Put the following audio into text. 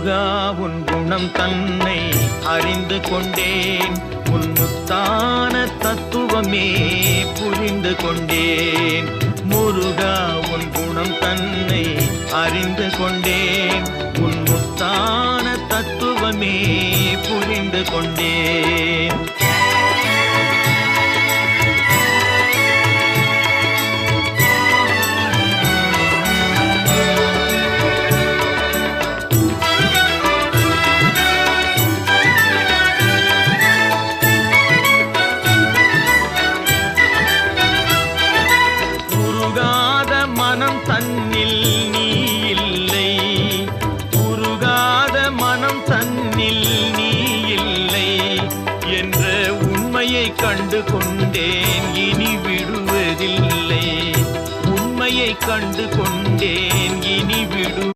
முருகா உன் குணம் தன்னை அறிந்து கொண்டேன், உன் முத்தான தத்துவமே புரிந்து கொண்டேன். முருகா உன் குணம் தன்னை அறிந்து கொண்டேன், உன் முத்தான தத்துவமே புரிந்து கொண்டேன். மனம் தன்னில் நீ இல்லை, உருகாத மனம் தன்னில் நீ இல்லை என்ற உண்மையை கண்டு கொண்டேன், இனி விடுவதில்லை. உண்மையை கண்டு கொண்டேன், இனி விடு